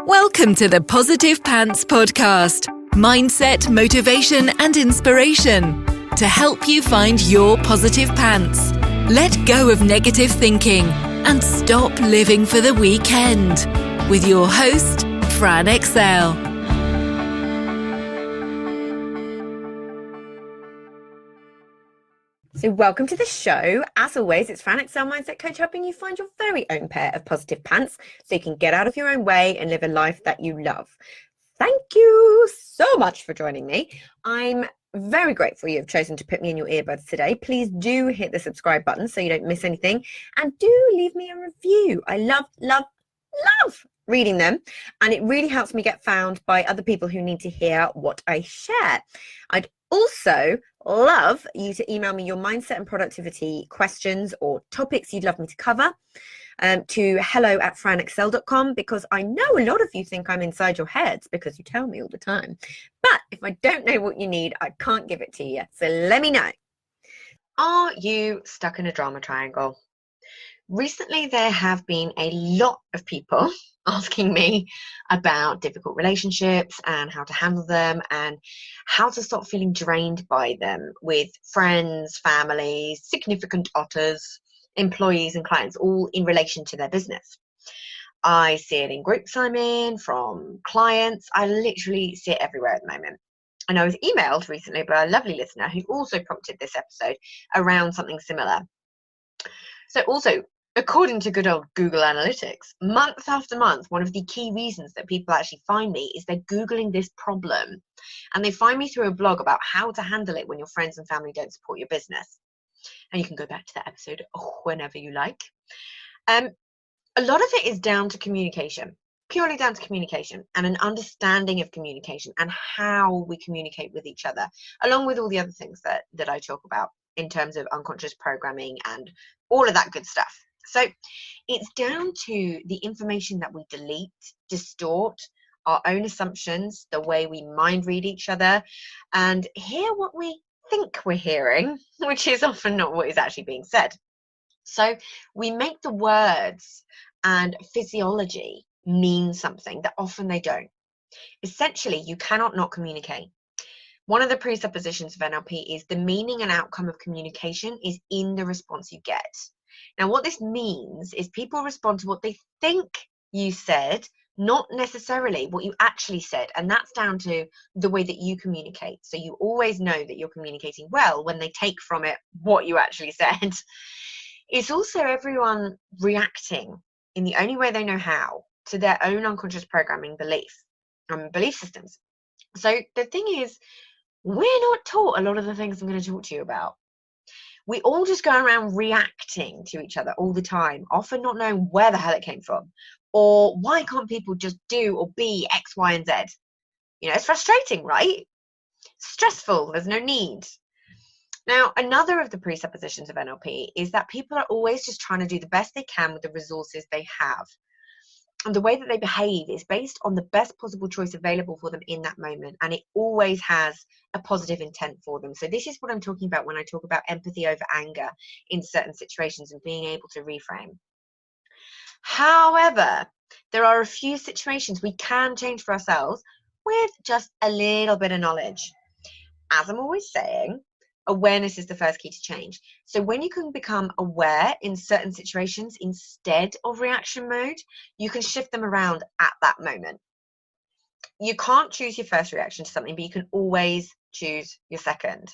Welcome to the Positive Pants Podcast. Mindset, motivation, and inspiration to help you find your positive pants. Let go of negative thinking and stop living for the weekend. With your host, Fran Excel. So welcome to the show. As always, it's Fran Excel Mindset Coach, helping you find your very own pair of positive pants so you can get out of your own way and live a life that you love. Thank you so much for joining me. I'm very grateful you've chosen to put me in your earbuds today. Please do hit the subscribe button so you don't miss anything, and do leave me a review. I love reading them, and it really helps me get found by other people who need to hear what I share. I'd also love you to email me your mindset and productivity questions or topics you'd love me to cover to hello@franexcel.com, because I know a lot of you think I'm inside your heads because you tell me all the time. But if I don't know what you need, I can't give it to you. So let me know. Are you stuck in a drama triangle? Recently, there have been a lot of people asking me about difficult relationships and how to handle them and how to stop feeling drained by them with friends, families, significant others, employees and clients, all in relation to their business. I see it in groups I'm in, from clients. I literally see it everywhere at the moment. And I was emailed recently by a lovely listener who also prompted this episode around something similar. So also, according to good old Google Analytics, month after month, one of the key reasons that people actually find me is they're Googling this problem, and they find me through a blog about how to handle it when your friends and family don't support your business. And you can go back to that episode whenever you like. A lot of it is down to communication, purely down to communication and an understanding of communication and how we communicate with each other, along with all the other things that I talk about in terms of unconscious programming and all of that good stuff. So it's down to the information that we delete, distort, our own assumptions, the way we mind read each other, and hear what we think we're hearing, which is often not what is actually being said. So we make the words and physiology mean something that often they don't. Essentially, you cannot not communicate. One of the presuppositions of NLP is the meaning and outcome of communication is in the response you get. Now, what this means is people respond to what they think you said, not necessarily what you actually said. And that's down to the way that you communicate. So you always know that you're communicating well when they take from it what you actually said. It's also everyone reacting in the only way they know how to their own unconscious programming belief systems. So the thing is, we're not taught a lot of the things I'm going to talk to you about. We all just go around reacting to each other all the time, often not knowing where the hell it came from, or why can't people just do or be X, Y, and Z? You know, it's frustrating, right? Stressful, there's no need. Now, another of the presuppositions of NLP is that people are always just trying to do the best they can with the resources they have. And the way that they behave is based on the best possible choice available for them in that moment. And it always has a positive intent for them. So this is what I'm talking about when I talk about empathy over anger in certain situations and being able to reframe. However, there are a few situations we can change for ourselves with just a little bit of knowledge. As I'm always saying, awareness is the first key to change. So when you can become aware in certain situations instead of reaction mode, you can shift them around at that moment. You can't choose your first reaction to something, but you can always choose your second.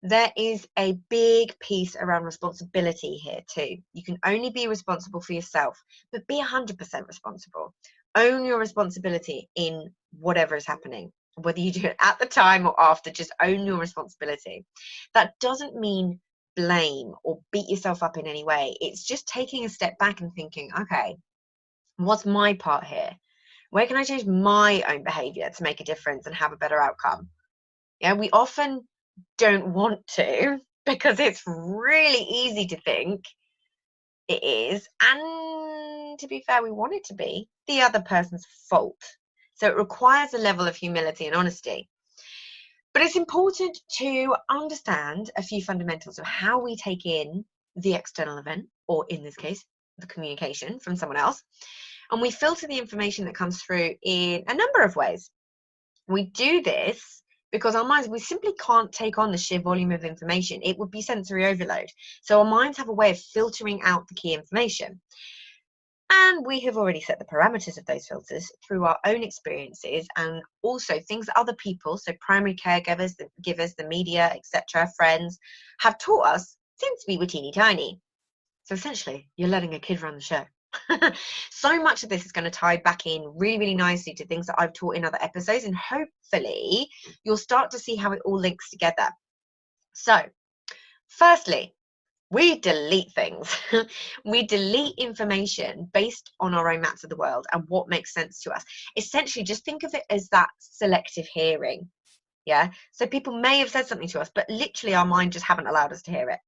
There is a big piece around responsibility here too. You can only be responsible for yourself, but be 100% responsible. Own your responsibility in whatever is happening. Whether you do it at the time or after, just own your responsibility. That doesn't mean blame or beat yourself up in any way. It's just taking a step back and thinking, okay, what's my part here? Where can I change my own behavior to make a difference and have a better outcome? Yeah, we often don't want to because it's really easy to think it is. And to be fair, we want it to be the other person's fault. So it requires a level of humility and honesty. But it's important to understand a few fundamentals of how we take in the external event, or in this case, the communication from someone else, And we filter the information that comes through in a number of ways. We do this because our minds, we simply can't take on the sheer volume of information. It would be sensory overload. So our minds have a way of filtering out the key information. And we have already set the parameters of those filters through our own experiences and also things that other people, so primary caregivers, the givers, the media, etc., friends, have taught us seem to be were teeny tiny. So essentially, you're letting a kid run the show. So much of this is going to tie back in really, really nicely to things that I've taught in other episodes, and hopefully you'll start to see how it all links together. So, firstly, we delete things. We delete information based on our own maps of the world and what makes sense to us. Essentially, just think of it as that selective hearing. Yeah. So people may have said something to us, but literally our mind just haven't allowed us to hear it.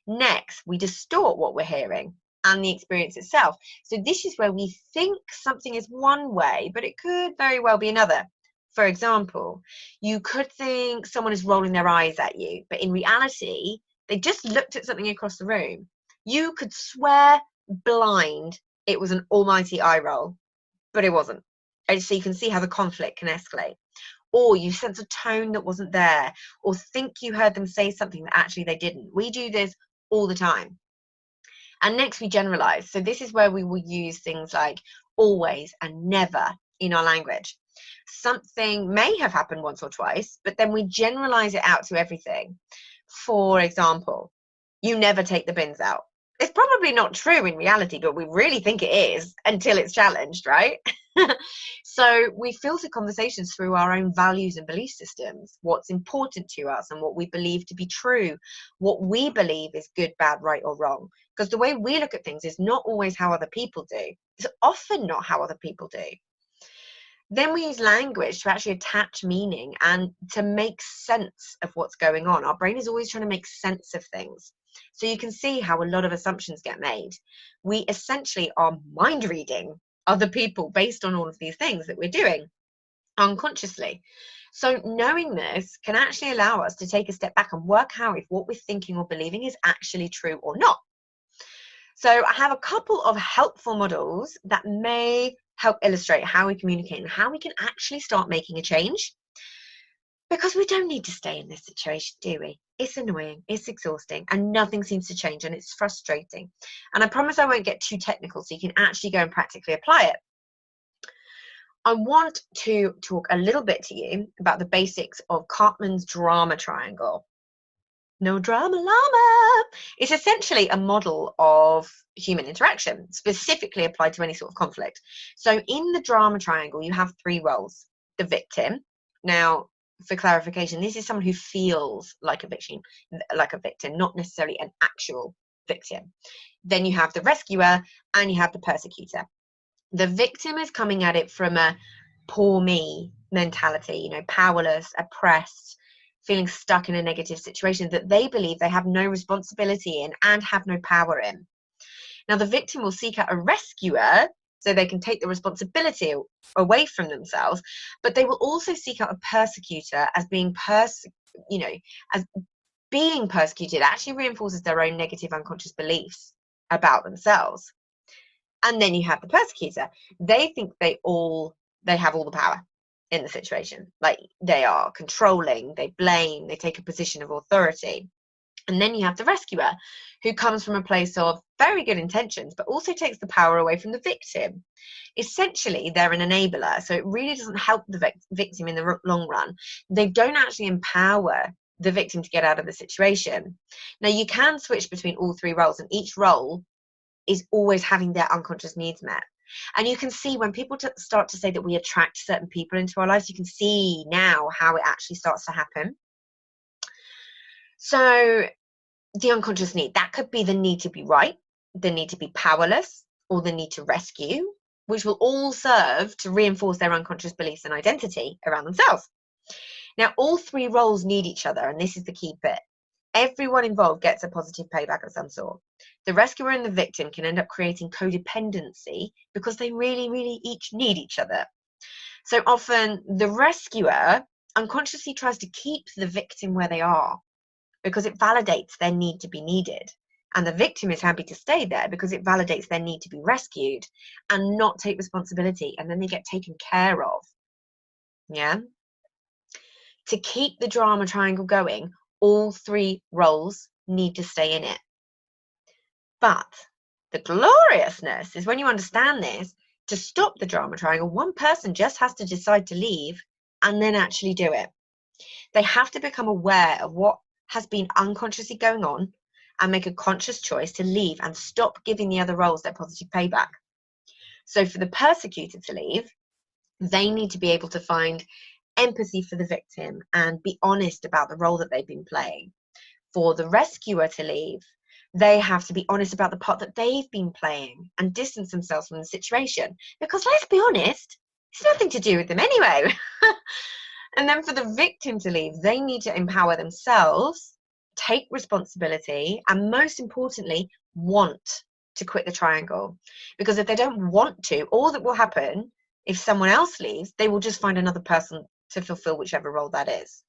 Next, we distort what we're hearing and the experience itself. So this is where we think something is one way, but it could very well be another. For example, you could think someone is rolling their eyes at you, but in reality, they just looked at something across the room. You could swear blind it was an almighty eye roll, but it wasn't. And so you can see how the conflict can escalate. Or you sense a tone that wasn't there, or think you heard them say something that actually they didn't. We do this all the time. And next, we generalize. So this is where we will use things like always and never in our language. Something may have happened once or twice, but then we generalize it out to everything. For example, you never take the bins out. It's probably not true in reality, but we really think it is until it's challenged, right? So we filter conversations through our own values and belief systems, what's important to us and what we believe to be true, what we believe is good, bad, right, or wrong. Because the way we look at things is not always how other people do. It's often not how other people do. Then we use language to actually attach meaning and to make sense of what's going on. Our brain is always trying to make sense of things. So you can see how a lot of assumptions get made. We essentially are mind reading other people based on all of these things that we're doing unconsciously. So knowing this can actually allow us to take a step back and work out if what we're thinking or believing is actually true or not. So I have a couple of helpful models that may help illustrate how we communicate and how we can actually start making a change. Because we don't need to stay in this situation, do we? It's annoying, it's exhausting, and nothing seems to change, and it's frustrating. And I promise I won't get too technical so you can actually go and practically apply it. I want to talk a little bit to you about the basics of Cartman's drama triangle. No drama llama. It's essentially a model of human interaction, specifically applied to any sort of conflict. So in the drama triangle, you have three roles. The victim. Now, for clarification, this is someone who feels like a victim, not necessarily an actual victim. Then you have the rescuer and you have the persecutor. The victim is coming at it from a poor me mentality, powerless, oppressed, feeling stuck in a negative situation that they believe they have no responsibility in and have no power in. Now, the victim will seek out a rescuer so they can take the responsibility away from themselves, but they will also seek out a persecutor as being persecuted actually reinforces their own negative unconscious beliefs about themselves. And then you have the persecutor. They think they have all the power in the situation. Like they are controlling, they blame, they take a position of authority. And then you have the rescuer, who comes from a place of very good intentions, but also takes the power away from the victim. Essentially, they're an enabler, so it really doesn't help the victim in the long run. They don't actually empower the victim to get out of the situation. Now, you can switch between all three roles, and each role is always having their unconscious needs met. And you can see when people start to say that we attract certain people into our lives, you can see now how it actually starts to happen. So the unconscious need, that could be the need to be right, the need to be powerless, or the need to rescue, which will all serve to reinforce their unconscious beliefs and identity around themselves. Now, all three roles need each other, and this is the key bit. Everyone involved gets a positive payback of some sort. The rescuer and the victim can end up creating codependency because they really, really each need each other. So often the rescuer unconsciously tries to keep the victim where they are because it validates their need to be needed. And the victim is happy to stay there because it validates their need to be rescued and not take responsibility, and then they get taken care of. Yeah. To keep the drama triangle going, all three roles need to stay in it. But the gloriousness is when you understand this, to stop the drama triangle, one person just has to decide to leave and then actually do it. They have to become aware of what has been unconsciously going on and make a conscious choice to leave and stop giving the other roles their positive payback. So for the persecutor to leave, they need to be able to find empathy for the victim and be honest about the role that they've been playing. For the rescuer to leave, they have to be honest about the part that they've been playing and distance themselves from the situation. Because let's be honest, it's nothing to do with them anyway. And then for the victim to leave, they need to empower themselves, take responsibility, and most importantly, want to quit the triangle. Because if they don't want to, all that will happen if someone else leaves, they will just find another person to fulfill whichever role that is.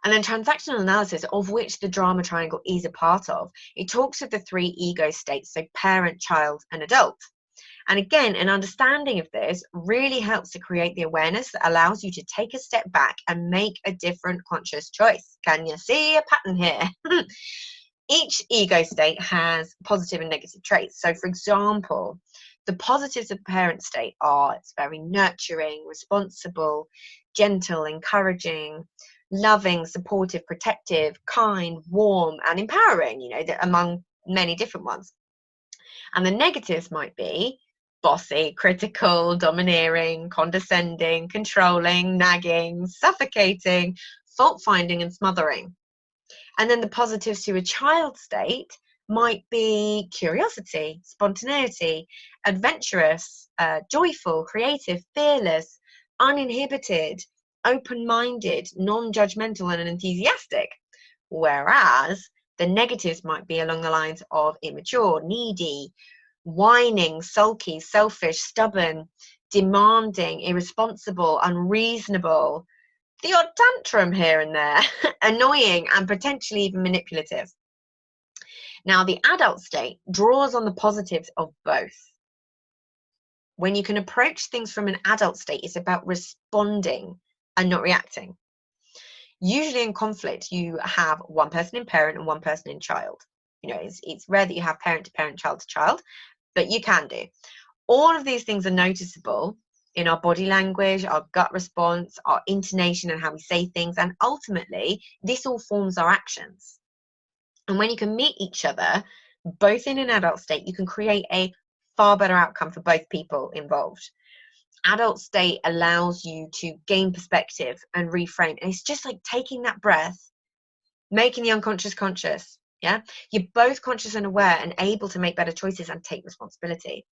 And then transactional analysis, of which the drama triangle is a part of, it talks of the three ego states, so parent, child, and adult. And again, an understanding of this really helps to create the awareness that allows you to take a step back and make a different conscious choice. Can you see a pattern here? Each ego state has positive and negative traits. So for example, the positives of the parent state are it's very nurturing, responsible, gentle, encouraging, loving, supportive, protective, kind, warm, and empowering, among many different ones. And the negatives might be bossy, critical, domineering, condescending, controlling, nagging, suffocating, fault-finding, and smothering. And then the positives to a child state might be curiosity, spontaneity, adventurous, joyful, creative, fearless, uninhibited, open-minded, non-judgmental, and enthusiastic. Whereas the negatives might be along the lines of immature, needy, whining, sulky, selfish, stubborn, demanding, irresponsible, unreasonable, the odd tantrum here and there, annoying, and potentially even manipulative. Now, the adult state draws on the positives of both. When you can approach things from an adult state, it's about responding and not reacting. Usually in conflict, you have one person in parent and one person in child. It's rare that you have parent to parent, child to child, but you can do. All of these things are noticeable in our body language, our gut response, our intonation, and how we say things. And ultimately, this all forms our actions. And when you can meet each other, both in an adult state, you can create a far better outcome for both people involved. Adult state allows you to gain perspective and reframe. And it's just like taking that breath, making the unconscious conscious. Yeah, you're both conscious and aware and able to make better choices and take responsibility.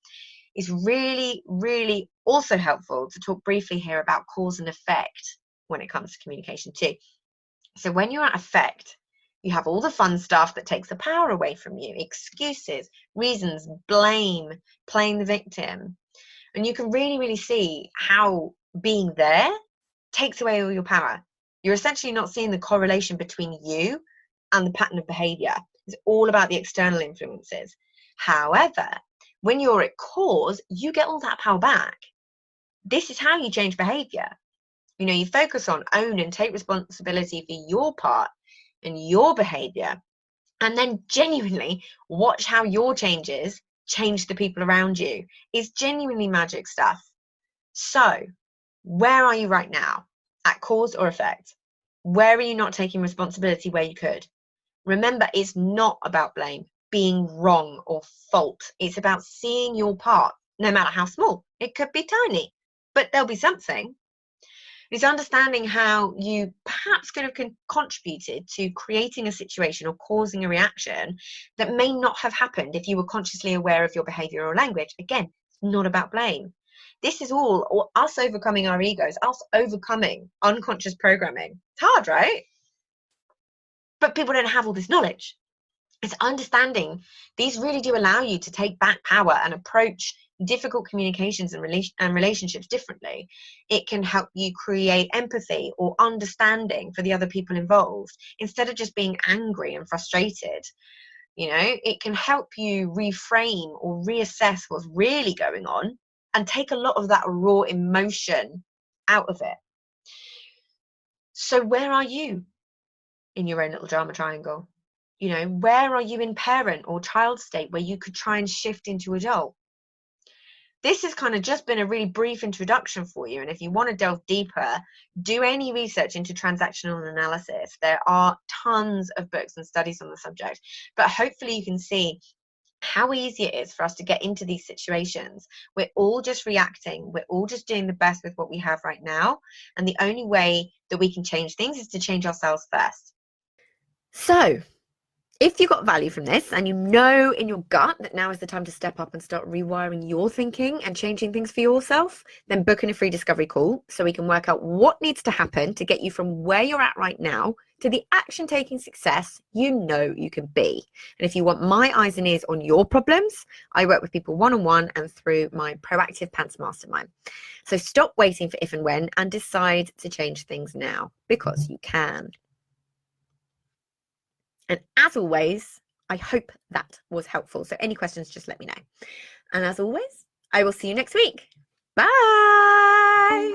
It's really, really also helpful to talk briefly here about cause and effect when it comes to communication too. So when you're at effect, you have all the fun stuff that takes the power away from you, excuses, reasons, blame, playing the victim. And you can really, really see how being there takes away all your power. You're essentially not seeing the correlation between you and the pattern of behavior. It's all about the external influences. However, when you're at cause, you get all that power back. This is how you change behavior. You focus on, own, and take responsibility for your part and your behavior, and then genuinely watch how your changes change the people around you. It's genuinely magic stuff. So, where are you right now? At cause or effect? Where are you not taking responsibility where you could? Remember, it's not about blame, being wrong, or fault. It's about seeing your part, no matter how small. It could be tiny, but there'll be something. It's understanding how you perhaps could have contributed to creating a situation or causing a reaction that may not have happened if you were consciously aware of your behavior or language. Again, it's not about blame. This is all us overcoming our egos, us overcoming unconscious programming. It's hard, right? But people don't have all this knowledge. It's understanding these really do allow you to take back power and approach difficult communications and relationships differently. It can help you create empathy or understanding for the other people involved instead of just being angry and frustrated. You know, it can help you reframe or reassess what's really going on and take a lot of that raw emotion out of it. So where are you in your own little drama triangle? You know, where are you in parent or child state where you could try and shift into adult? This has kind of just been a really brief introduction for you. And if you want to delve deeper, do any research into transactional analysis. There are tons of books and studies on the subject, but hopefully you can see how easy it is for us to get into these situations. We're all just reacting. We're all just doing the best with what we have right now. And the only way that we can change things is to change ourselves first. So if you got value from this and you know in your gut that now is the time to step up and start rewiring your thinking and changing things for yourself, then book in a free discovery call so we can work out what needs to happen to get you from where you're at right now to the action-taking success you know you can be. And if you want my eyes and ears on your problems, I work with people one-on-one and through my Proactive Pants Mastermind. So stop waiting for if and when and decide to change things now, because you can. And as always, I hope that was helpful. So any questions, just let me know. And as always, I will see you next week. Bye.